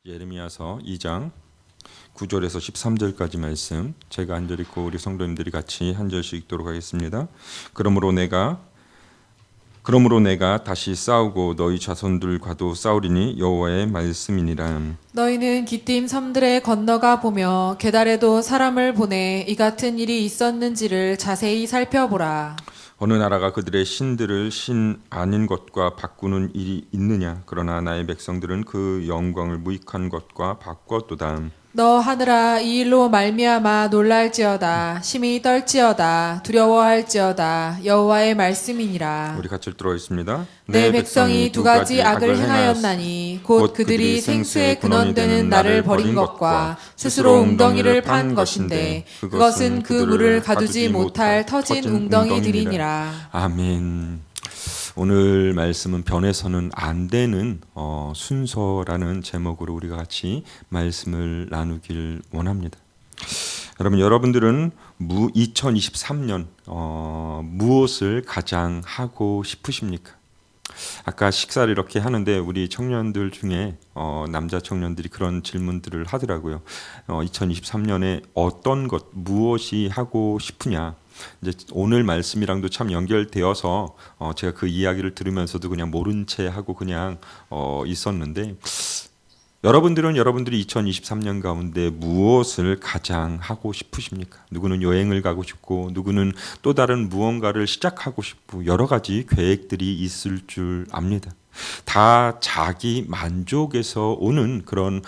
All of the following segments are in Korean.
예레미야서 2장 9절에서 13절까지 말씀 제가 한 절 읽고 우리 성도님들이 같이 한 절씩 읽도록 하겠습니다. 그러므로 내가 다시 싸우고 너희 자손들과도 싸우리니 여호와의 말씀이니라. 너희는 기띔 섬들에 건너가 보며 게달에도 사람을 보내 이 같은 일이 있었는지를 자세히 살펴보라. 어느 나라가 그들의 신들을 신 아닌 것과 바꾸는 일이 있느냐? 그러나 나의 백성들은 그 영광을 무익한 것과 바꿨도다. 너 하늘아, 이 일로 말미암아 놀랄지어다. 심히 떨지어다. 두려워할지어다. 여호와의 말씀이니라. 우리 같이 읽도록 하겠습니다. 내 백성이 두 가지 악을 행하였나니 곧 그들이 생수의 근원되는 나를 버린 것과 스스로 웅덩이를 판 것인데 그것은 그 물을 가두지 못할 터진 웅덩이들이니라. 아멘. 오늘 말씀은 변해서는 안 되는 순서라는 제목으로 우리가 같이 말씀을 나누길 원합니다. 여러분들은 2023년 무엇을 가장 하고 싶으십니까? 아까 식사를 이렇게 하는데 우리 청년들 중에 남자 청년들이 그런 질문들을 하더라고요. 2023년에 어떤 것, 무엇이 하고 싶으냐? 이제 오늘 말씀이랑도 참 연결되어서 제가 그 이야기를 들으면서도 그냥 모른 채 하고 그냥 있었는데, 여러분들이 2023년 가운데 무엇을 가장 하고 싶으십니까? 누구는 여행을 가고 싶고, 누구는 또 다른 무언가를 시작하고 싶고, 여러 가지 계획들이 있을 줄 압니다. 다 자기 만족에서 오는 그런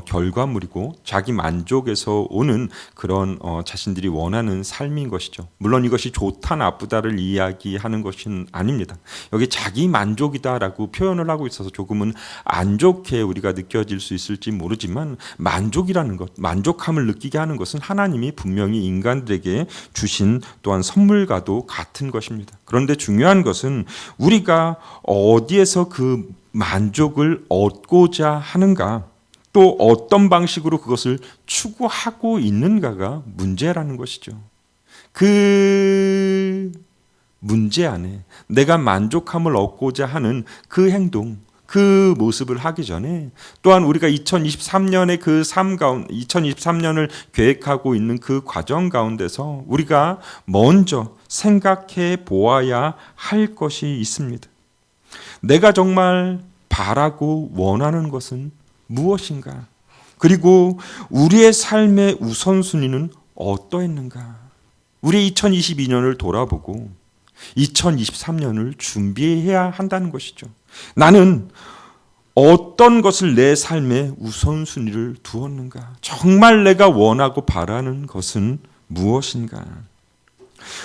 결과물이고, 자기 만족에서 오는 그런 자신들이 원하는 삶인 것이죠. 물론 이것이 좋다 나쁘다를 이야기하는 것은 아닙니다. 여기 자기 만족이다라고 표현을 하고 있어서 조금은 안 좋게 우리가 느껴질 수 있을지 모르지만, 만족이라는 것, 만족함을 느끼게 하는 것은 하나님이 분명히 인간들에게 주신 또한 선물과도 같은 것입니다. 그런데 중요한 것은 우리가 어디에서 그 만족을 얻고자 하는가, 또 어떤 방식으로 그것을 추구하고 있는가가 문제라는 것이죠. 그 문제 안에 내가 만족함을 얻고자 하는 그 행동, 그 모습을 하기 전에 또한 우리가 2023년의 그 삶 가운데 2023년을 계획하고 있는 그 과정 가운데서 우리가 먼저 생각해 보아야 할 것이 있습니다. 내가 정말 바라고 원하는 것은 무엇인가? 그리고 우리의 삶의 우선순위는 어떠했는가? 우리 2022년을 돌아보고 2023년을 준비해야 한다는 것이죠. 나는 어떤 것을 내 삶의 우선순위를 두었는가? 정말 내가 원하고 바라는 것은 무엇인가?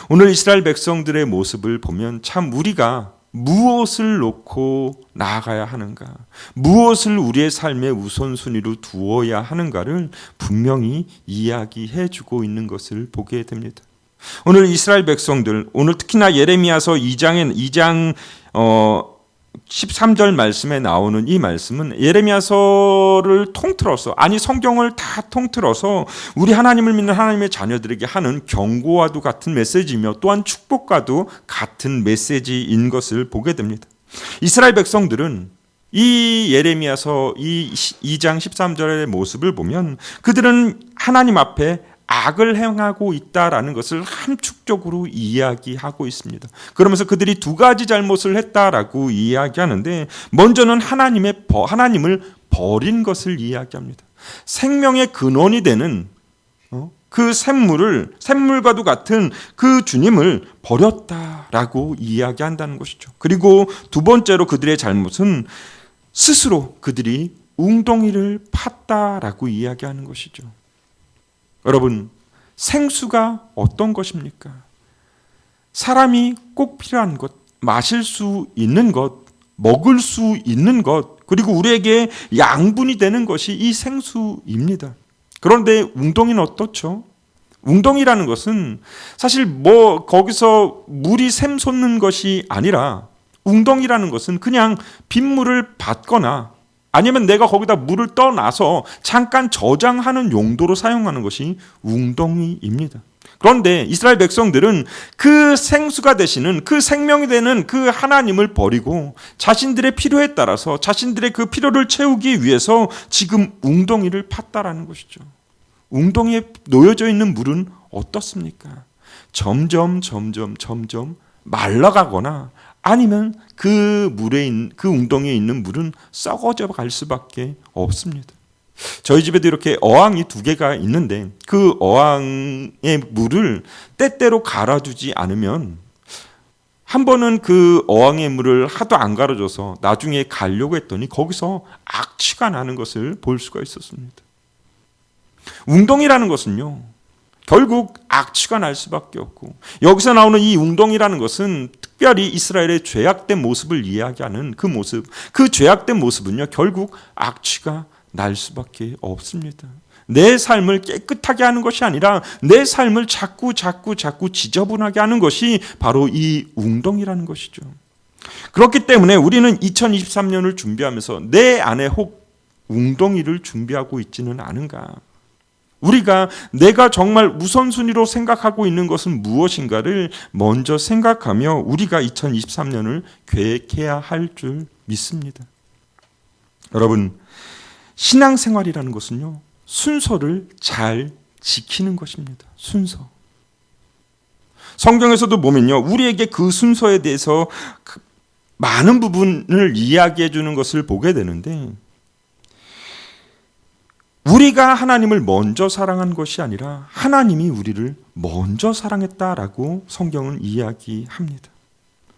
오늘 이스라엘 백성들의 모습을 보면 참 우리가 무엇을 놓고 나아가야 하는가, 무엇을 우리의 삶의 우선순위로 두어야 하는가를 분명히 이야기해 주고 있는 것을 보게 됩니다. 오늘 이스라엘 백성들, 오늘 특히나 예레미야서 2장 13절 말씀에 나오는 이 말씀은 예레미야서를 통틀어서, 아니 성경을 다 통틀어서 우리 하나님을 믿는 하나님의 자녀들에게 하는 경고와도 같은 메시지이며 또한 축복과도 같은 메시지인 것을 보게 됩니다. 이스라엘 백성들은 이 예레미야서 이 2장 13절의 모습을 보면 그들은 하나님 앞에 악을 행하고 있다라는 것을 함축적으로 이야기하고 있습니다. 그러면서 그들이 두 가지 잘못을 했다라고 이야기하는데, 먼저는 하나님을 버린 것을 이야기합니다. 생명의 근원이 되는 그 샘물과도 같은 그 주님을 버렸다라고 이야기한다는 것이죠. 그리고 두 번째로 그들의 잘못은 스스로 그들이 웅덩이를 팠다라고 이야기하는 것이죠. 여러분, 생수가 어떤 것입니까? 사람이 꼭 필요한 것, 마실 수 있는 것, 먹을 수 있는 것, 그리고 우리에게 양분이 되는 것이 이 생수입니다. 그런데 웅덩이는 어떻죠? 웅덩이라는 것은 사실 거기서 물이 샘솟는 것이 아니라, 웅덩이라는 것은 그냥 빗물을 받거나 아니면 내가 거기다 물을 떠놔서 잠깐 저장하는 용도로 사용하는 것이 웅덩이입니다. 그런데 이스라엘 백성들은 그 생수가 되시는, 그 생명이 되는 그 하나님을 버리고 자신들의 필요에 따라서 자신들의 그 필요를 채우기 위해서 지금 웅덩이를 팠다라는 것이죠. 웅덩이에 놓여져 있는 물은 어떻습니까? 점점 말라가거나 아니면 그 웅덩이에 있는 물은 썩어져 갈 수밖에 없습니다. 저희 집에도 이렇게 어항이 2개가 있는데 그 어항의 물을 때때로 갈아주지 않으면, 한 번은 그 어항의 물을 하도 안 갈아줘서 나중에 가려고 했더니 거기서 악취가 나는 것을 볼 수가 있었습니다. 웅덩이라는 것은요, 결국 악취가 날 수밖에 없고, 여기서 나오는 이 웅덩이라는 것은 특별히 이스라엘의 죄악된 모습을 이야기하는 그 모습, 그 죄악된 모습은요 결국 악취가 날 수밖에 없습니다. 내 삶을 깨끗하게 하는 것이 아니라 내 삶을 자꾸 지저분하게 하는 것이 바로 이 웅덩이라는 것이죠. 그렇기 때문에 우리는 2023년을 준비하면서 내 안에 혹 웅덩이를 준비하고 있지는 않은가? 내가 정말 우선순위로 생각하고 있는 것은 무엇인가를 먼저 생각하며 우리가 2023년을 계획해야 할 줄 믿습니다. 여러분, 신앙생활이라는 것은요, 순서를 잘 지키는 것입니다. 순서. 성경에서도 보면요, 우리에게 그 순서에 대해서 많은 부분을 이야기해 주는 것을 보게 되는데, 우리가 하나님을 먼저 사랑한 것이 아니라 하나님이 우리를 먼저 사랑했다라고 성경은 이야기합니다.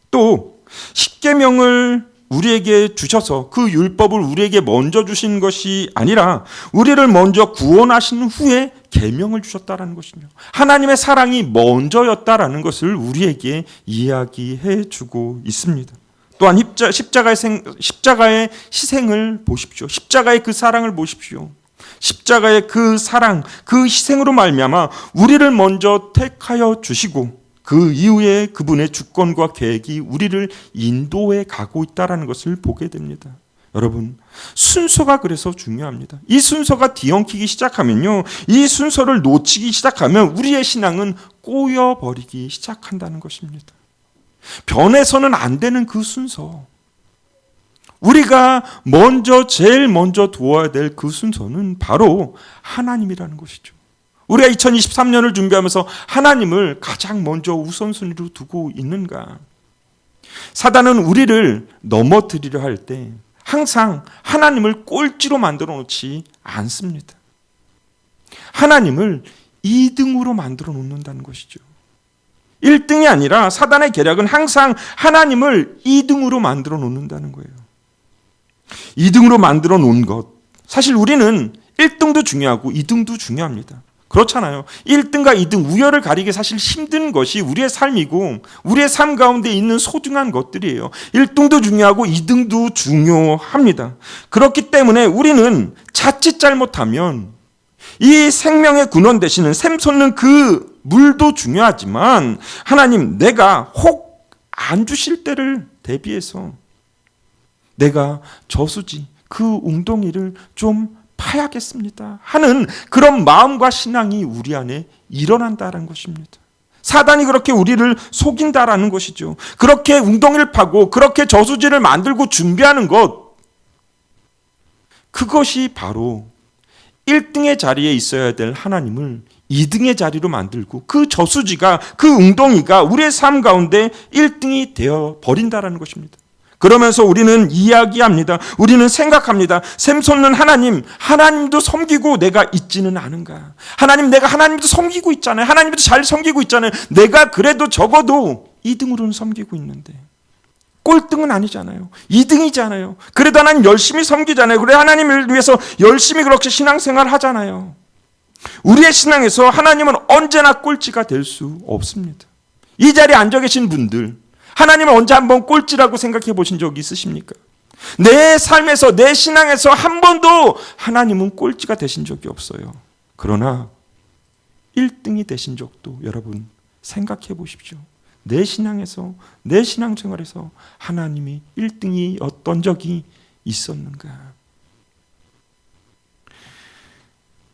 또 십계명을 우리에게 주셔서 그 율법을 우리에게 먼저 주신 것이 아니라 우리를 먼저 구원하신 후에 계명을 주셨다라는 것이며, 하나님의 사랑이 먼저였다라는 것을 우리에게 이야기해 주고 있습니다. 또한 십자가의 희생을 보십시오. 십자가의 그 사랑을 보십시오. 십자가의 그 사랑, 그 희생으로 말미암아 우리를 먼저 택하여 주시고 그 이후에 그분의 주권과 계획이 우리를 인도해 가고 있다는 것을 보게 됩니다. 여러분, 순서가 그래서 중요합니다. 이 순서가 뒤엉키기 시작하면요, 이 순서를 놓치기 시작하면 우리의 신앙은 꼬여버리기 시작한다는 것입니다. 변해서는 안 되는 그 순서, 우리가 제일 먼저 두어야 될 그 순서는 바로 하나님이라는 것이죠. 우리가 2023년을 준비하면서 하나님을 가장 먼저 우선순위로 두고 있는가? 사단은 우리를 넘어뜨리려 할 때 항상 하나님을 꼴찌로 만들어 놓지 않습니다. 하나님을 2등으로 만들어 놓는다는 것이죠. 1등이 아니라 사단의 계략은 항상 하나님을 2등으로 만들어 놓는다는 거예요. 2등으로 만들어 놓은 것, 사실 우리는 1등도 중요하고 2등도 중요합니다. 그렇잖아요. 1등과 2등 우열을 가리기 사실 힘든 것이 우리의 삶이고 우리의 삶 가운데 있는 소중한 것들이에요. 1등도 중요하고 2등도 중요합니다. 그렇기 때문에 우리는 자칫 잘못하면 이 생명의 근원 되시는 샘 솟는 그 물도 중요하지만, 하나님, 내가 혹 안 주실 때를 대비해서 내가 저수지, 그 웅덩이를 좀 파야겠습니다 하는 그런 마음과 신앙이 우리 안에 일어난다는 것입니다. 사단이 그렇게 우리를 속인다라는 것이죠. 그렇게 웅덩이를 파고 그렇게 저수지를 만들고 준비하는 것, 그것이 바로 1등의 자리에 있어야 될 하나님을 2등의 자리로 만들고 그 저수지가, 그 웅덩이가 우리의 삶 가운데 1등이 되어 버린다라는 것입니다. 그러면서 우리는 이야기합니다. 우리는 생각합니다. 샘 솟는 하나님, 하나님도 섬기고 내가 있지는 않은가? 하나님, 내가 하나님도 섬기고 있잖아요. 하나님도 잘 섬기고 있잖아요. 내가 그래도 적어도 2등으로는 섬기고 있는데 꼴등은 아니잖아요. 2등이잖아요. 그래도 하나님 열심히 섬기잖아요. 그래, 하나님을 위해서 열심히 그렇게 신앙생활 하잖아요. 우리의 신앙에서 하나님은 언제나 꼴찌가 될 수 없습니다. 이 자리에 앉아 계신 분들, 하나님을 언제 한번 꼴찌라고 생각해 보신 적이 있으십니까? 내 삶에서, 내 신앙에서 한 번도 하나님은 꼴찌가 되신 적이 없어요. 그러나 1등이 되신 적도 여러분 생각해 보십시오. 내 신앙에서, 내 신앙생활에서 하나님이 1등이었던 적이 있었는가?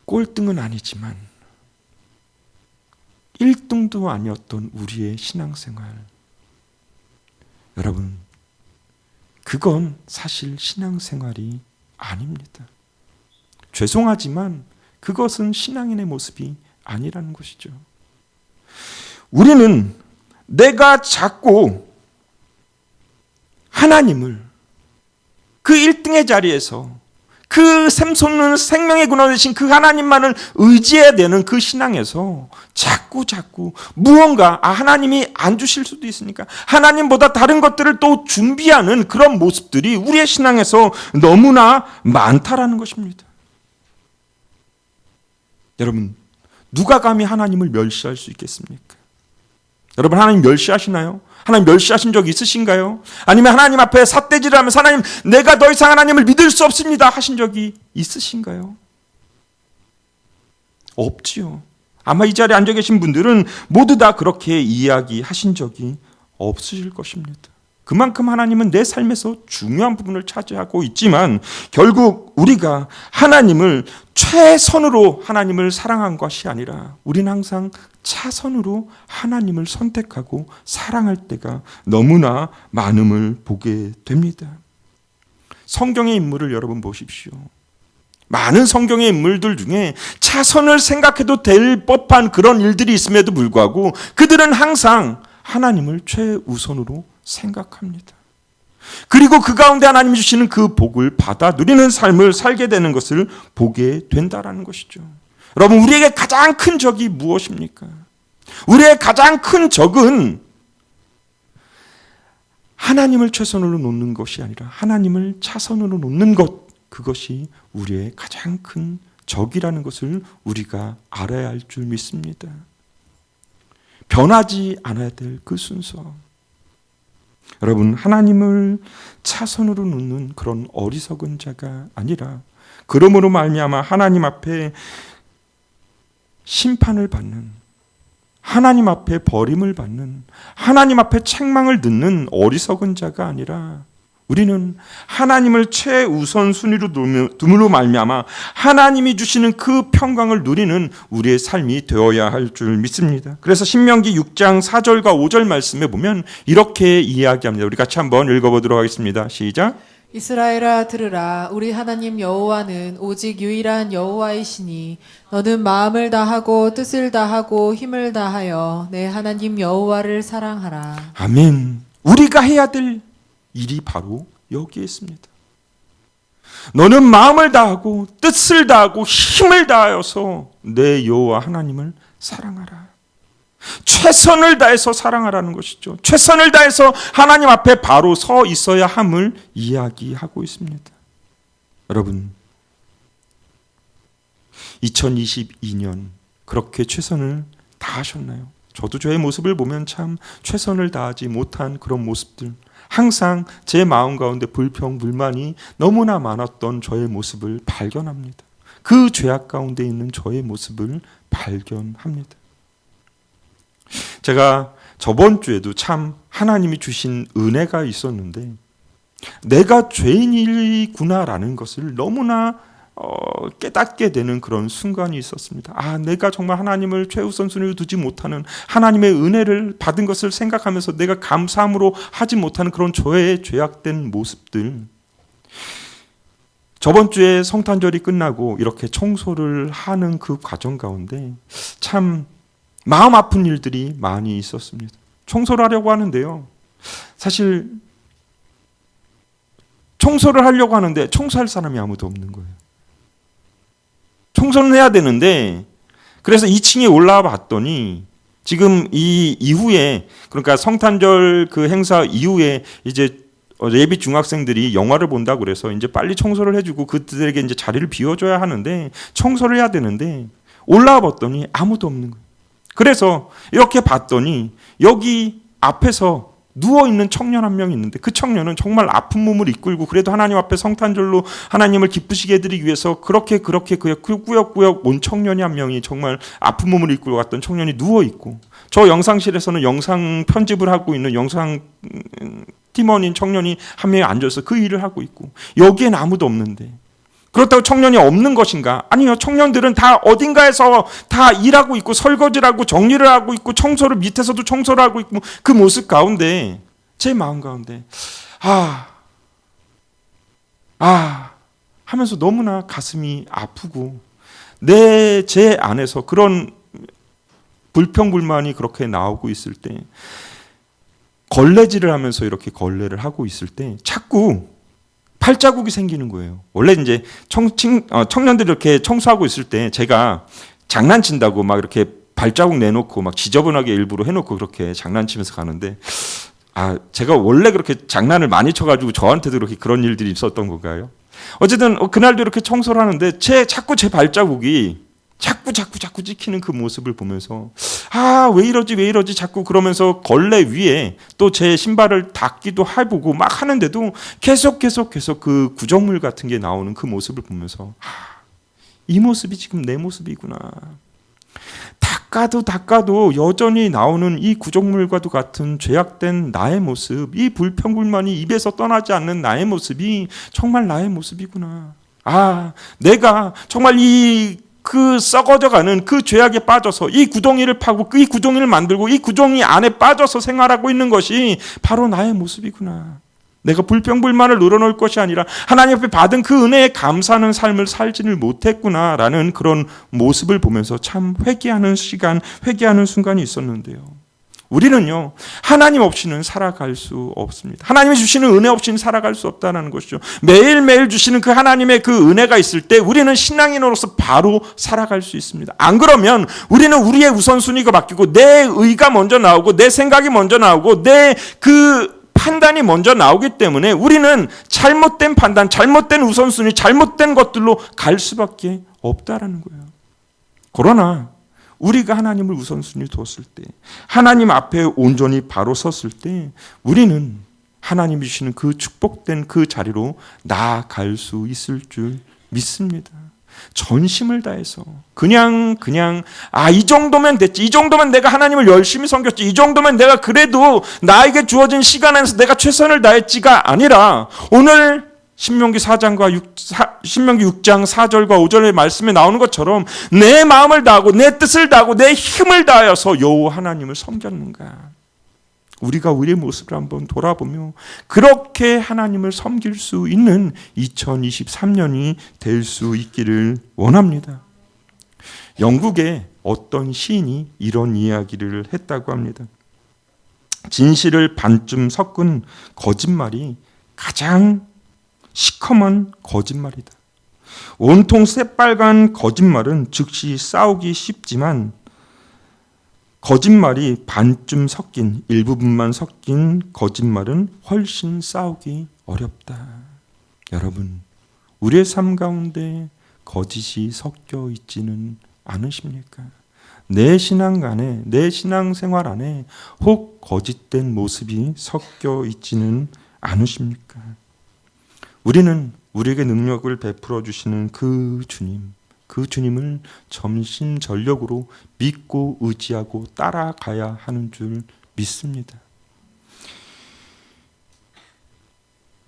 꼴등은 아니지만 1등도 아니었던 우리의 신앙생활. 여러분, 그건 사실 신앙생활이 아닙니다. 죄송하지만 그것은 신앙인의 모습이 아니라는 것이죠. 우리는 내가 자꾸 하나님을 그 1등의 자리에서 그 샘솟는 생명의 근원 되신 그 하나님만을 의지해야 되는 그 신앙에서 자꾸 무언가 하나님이 안 주실 수도 있으니까 하나님보다 다른 것들을 또 준비하는 그런 모습들이 우리의 신앙에서 너무나 많다라는 것입니다. 여러분, 누가 감히 하나님을 멸시할 수 있겠습니까? 여러분, 하나님 멸시하시나요? 하나님 멸시하신 적 있으신가요? 아니면 하나님 앞에 삿대질을 하면서 하나님, 내가 더 이상 하나님을 믿을 수 없습니다 하신 적이 있으신가요? 없지요. 아마 이 자리에 앉아 계신 분들은 모두 다 그렇게 이야기하신 적이 없으실 것입니다. 그만큼 하나님은 내 삶에서 중요한 부분을 차지하고 있지만 결국 우리가 하나님을 최선으로 하나님을 사랑한 것이 아니라 우리는 항상 차선으로 하나님을 선택하고 사랑할 때가 너무나 많음을 보게 됩니다. 성경의 인물을 여러분 보십시오. 많은 성경의 인물들 중에 차선을 생각해도 될 법한 그런 일들이 있음에도 불구하고 그들은 항상 하나님을 최우선으로 생각합니다. 그리고 그 가운데 하나님 주시는 그 복을 받아 누리는 삶을 살게 되는 것을 보게 된다라는 것이죠. 여러분, 우리에게 가장 큰 적이 무엇입니까? 우리의 가장 큰 적은 하나님을 최선으로 놓는 것이 아니라 하나님을 차선으로 놓는 것, 그것이 우리의 가장 큰 적이라는 것을 우리가 알아야 할 줄 믿습니다. 변하지 않아야 될 그 순서. 여러분, 하나님을 차선으로 놓는 그런 어리석은 자가 아니라 그러므로 말미암아 하나님 앞에 심판을 받는, 하나님 앞에 버림을 받는, 하나님 앞에 책망을 듣는 어리석은 자가 아니라 우리는 하나님을 최우선 순위로 둠으로 말미암아 하나님이 주시는 그 평강을 누리는 우리의 삶이 되어야 할 줄 믿습니다. 그래서 신명기 6장 4절과 5절 말씀에 보면 이렇게 이야기합니다. 우리 같이 한번 읽어보도록 하겠습니다. 시작. 이스라엘아 들으라. 우리 하나님 여호와는 오직 유일한 여호와이시니 너는 마음을 다하고 뜻을 다하고 힘을 다하여 내 하나님 여호와를 사랑하라. 아멘. 우리가 해야 될 일이 바로 여기에 있습니다. 너는 마음을 다하고 뜻을 다하고 힘을 다하여서 내 여호와 하나님을 사랑하라. 최선을 다해서 사랑하라는 것이죠. 최선을 다해서 하나님 앞에 바로 서 있어야 함을 이야기하고 있습니다. 여러분, 2022년 그렇게 최선을 다하셨나요? 저도 저의 모습을 보면 참 최선을 다하지 못한 그런 모습들, 항상 제 마음 가운데 불평, 불만이 너무나 많았던 저의 모습을 발견합니다. 그 죄악 가운데 있는 저의 모습을 발견합니다. 제가 저번 주에도 참 하나님이 주신 은혜가 있었는데 내가 죄인이구나라는 것을 너무나 깨닫게 되는 그런 순간이 있었습니다. 내가 정말 하나님을 최우선 순위로 두지 못하는, 하나님의 은혜를 받은 것을 생각하면서 내가 감사함으로 하지 못하는 그런 저의 죄악된 모습들. 저번 주에 성탄절이 끝나고 이렇게 청소를 하는 그 과정 가운데 참 마음 아픈 일들이 많이 있었습니다. 청소를 하려고 하는데요, 사실 청소를 하려고 하는데 청소할 사람이 아무도 없는 거예요. 청소는 해야 되는데, 그래서 2층에 올라와 봤더니 지금 이 이후에, 그러니까 성탄절 그 행사 이후에 이제 예비 중학생들이 영화를 본다고 그래서 이제 빨리 청소를 해주고 그들에게 이제 자리를 비워줘야 하는데 청소를 해야 되는데 올라와 봤더니 아무도 없는 거예요. 그래서 이렇게 봤더니 여기 앞에서 누워있는 청년 한 명이 있는데 그 청년은 정말 아픈 몸을 이끌고 그래도 하나님 앞에 성탄절로 하나님을 기쁘시게 해드리기 위해서 그렇게 꾸역꾸역 온 청년이 한 명이, 정말 아픈 몸을 이끌고 갔던 청년이 누워있고, 저 영상실에서는 영상 편집을 하고 있는 영상 팀원인 청년이 한 명이 앉아서 그 일을 하고 있고, 여기엔 아무도 없는데 그렇다고 청년이 없는 것인가? 아니요. 청년들은 다 어딘가에서 다 일하고 있고 설거지를 하고 정리를 하고 있고 청소를 밑에서도 청소를 하고 있고 그 모습 가운데 제 마음 가운데 하면서 너무나 가슴이 아프고 제 안에서 그런 불평불만이 그렇게 나오고 있을 때 걸레질을 하면서 이렇게 걸레를 하고 있을 때 자꾸 발자국이 생기는 거예요. 원래 이제 청년들이 이렇게 청소하고 있을 때 제가 장난친다고 막 이렇게 발자국 내놓고 막 지저분하게 일부러 해놓고 그렇게 장난치면서 가는데 제가 원래 그렇게 장난을 많이 쳐가지고 저한테도 그렇게 그런 일들이 있었던 건가요? 어쨌든 그날도 이렇게 청소를 하는데 자꾸 제 발자국이 자꾸 찍히는 그 모습을 보면서 왜 이러지 자꾸 그러면서 걸레 위에 또 제 신발을 닦기도 해보고 막 하는데도 계속 그 구정물 같은 게 나오는 그 모습을 보면서 이 모습이 지금 내 모습이구나. 닦아도 여전히 나오는 이 구정물과도 같은 죄악된 나의 모습, 이 불평불만이 입에서 떠나지 않는 나의 모습이 정말 나의 모습이구나. 내가 정말 그 썩어져가는 그 죄악에 빠져서 이 구덩이를 파고 이 구덩이를 만들고 이 구덩이 안에 빠져서 생활하고 있는 것이 바로 나의 모습이구나. 내가 불평불만을 늘어놓을 것이 아니라 하나님 앞에 받은 그 은혜에 감사하는 삶을 살지를 못했구나라는 그런 모습을 보면서 참 회개하는 순간이 있었는데요. 우리는요, 하나님 없이는 살아갈 수 없습니다. 하나님이 주시는 은혜 없이는 살아갈 수 없다는 것이죠. 매일매일 주시는 그 하나님의 그 은혜가 있을 때 우리는 신앙인으로서 바로 살아갈 수 있습니다. 안 그러면 우리는 우리의 우선순위가 바뀌고 내 의가 먼저 나오고 내 생각이 먼저 나오고 내 그 판단이 먼저 나오기 때문에 우리는 잘못된 판단, 잘못된 우선순위, 잘못된 것들로 갈 수밖에 없다라는 거예요. 그러나 우리가 하나님을 우선순위 뒀을 때, 하나님 앞에 온전히 바로 섰을 때 우리는 하나님이 주시는 그 축복된 그 자리로 나아갈 수 있을 줄 믿습니다. 전심을 다해서 그냥 이 정도면 됐지, 이 정도면 내가 하나님을 열심히 섬겼지, 이 정도면 내가 그래도 나에게 주어진 시간 안에서 내가 최선을 다했지가 아니라 오늘 신명기 4장 4절과 5절의 말씀에 나오는 것처럼 내 마음을 다하고 내 뜻을 다하고 내 힘을 다하여서 여호와 하나님을 섬겼는가. 우리가 우리의 모습을 한번 돌아보며 그렇게 하나님을 섬길 수 있는 2023년이 될 수 있기를 원합니다. 영국의 어떤 시인이 이런 이야기를 했다고 합니다. 진실을 반쯤 섞은 거짓말이 가장 시커먼 거짓말이다. 온통 새빨간 거짓말은 즉시 싸우기 쉽지만 거짓말이 반쯤 섞인, 일부분만 섞인 거짓말은 훨씬 싸우기 어렵다. 여러분, 우리의 삶 가운데 거짓이 섞여 있지는 않으십니까? 내 신앙 안에, 내 신앙생활 안에 혹 거짓된 모습이 섞여 있지는 않으십니까? 우리는 우리에게 능력을 베풀어 주시는 그 주님을 전심전력으로 믿고 의지하고 따라가야 하는 줄 믿습니다.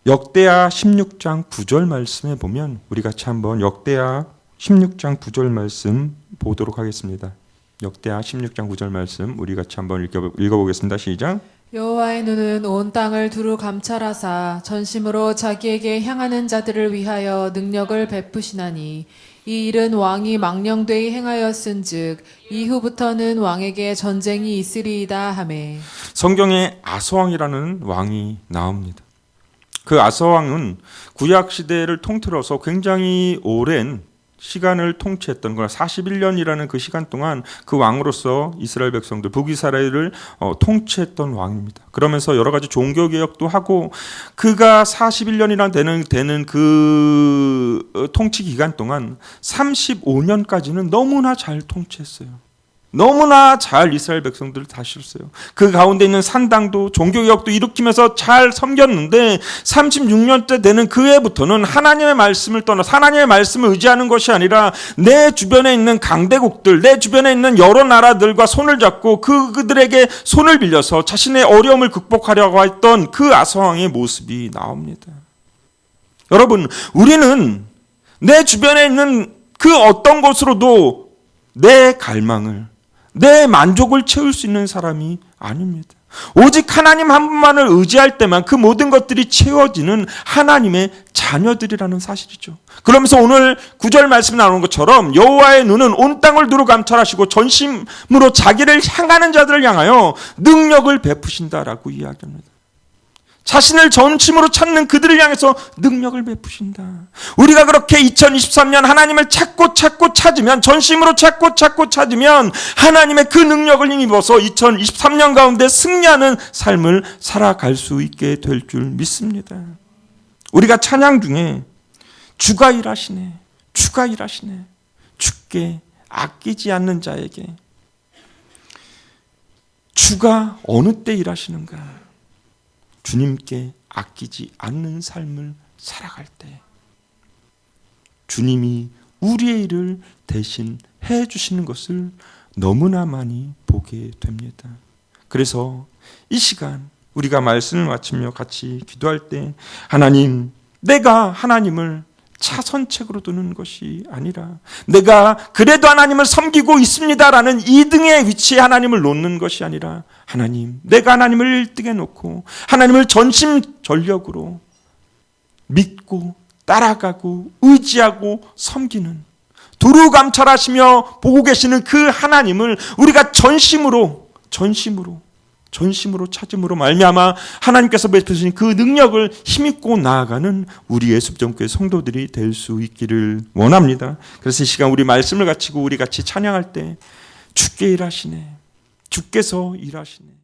역대하 16장 9절 말씀에 보면 우리 같이 한번 역대하 16장 9절 말씀 보도록 하겠습니다. 역대하 16장 9절 말씀 우리 같이 한번 읽어보겠습니다. 시작. 여호와의 눈은 온 땅을 두루 감찰하사 전심으로 자기에게 향하는 자들을 위하여 능력을 베푸시나니 이 일은 왕이 망령되이 행하였은즉 이후부터는 왕에게 전쟁이 있으리이다 하매. 성경에 아서왕이라는 왕이 나옵니다. 그 아서왕은 구약 시대를 통틀어서 굉장히 오랜 시간을 통치했던 거나 41년이라는 그 시간 동안 그 왕으로서 이스라엘 백성들 북이스라엘을 통치했던 왕입니다. 그러면서 여러 가지 종교 개혁도 하고 그가 41년이나 되는 그 통치 기간 동안 35년까지는 너무나 잘 통치했어요. 너무나 잘 이스라엘 백성들을 다스렸어요. 그 가운데 있는 산당도 종교개혁도 일으키면서 잘 섬겼는데 36년째 되는 그 해부터는 하나님의 말씀을 떠나서 하나님의 말씀을 의지하는 것이 아니라 내 주변에 있는 강대국들, 내 주변에 있는 여러 나라들과 손을 잡고 그들에게 손을 빌려서 자신의 어려움을 극복하려고 했던 그 아서왕의 모습이 나옵니다. 여러분, 우리는 내 주변에 있는 그 어떤 것으로도 내 갈망을, 내 만족을 채울 수 있는 사람이 아닙니다. 오직 하나님 한 분만을 의지할 때만 그 모든 것들이 채워지는 하나님의 자녀들이라는 사실이죠. 그러면서 오늘 9절 말씀 나오는 것처럼 여호와의 눈은 온 땅을 두루 감찰하시고 전심으로 자기를 향하는 자들을 향하여 능력을 베푸신다라고 이야기합니다. 자신을 전심으로 찾는 그들을 향해서 능력을 베푸신다. 우리가 그렇게 2023년 하나님을 찾고 찾으면, 전심으로 찾고 찾으면 하나님의 그 능력을 힘입어서 2023년 가운데 승리하는 삶을 살아갈 수 있게 될 줄 믿습니다. 우리가 찬양 중에 주가 일하시네, 주가 일하시네, 주께 아끼지 않는 자에게, 주가 어느 때 일하시는가? 주님께 아끼지 않는 삶을 살아갈 때 주님이 우리의 일을 대신 해주시는 것을 너무나 많이 보게 됩니다. 그래서 이 시간 우리가 말씀을 마치며 같이 기도할 때, 하나님, 내가 하나님을 차선책으로 두는 것이 아니라 내가 그래도 하나님을 섬기고 있습니다라는 2등의 위치에 하나님을 놓는 것이 아니라, 하나님, 내가 하나님을 1등에 놓고 하나님을 전심전력으로 믿고 따라가고 의지하고 섬기는, 두루 감찰하시며 보고 계시는 그 하나님을 우리가 전심으로 찾음으로 말미암아 하나님께서 베푸신 그 능력을 힘입고 나아가는 우리 예수점교회 성도들이 될 수 있기를 원합니다. 그래서 이 시간 우리 말씀을 가지고 우리 같이 찬양할 때 주께 일하시네, 주께서 일하시네.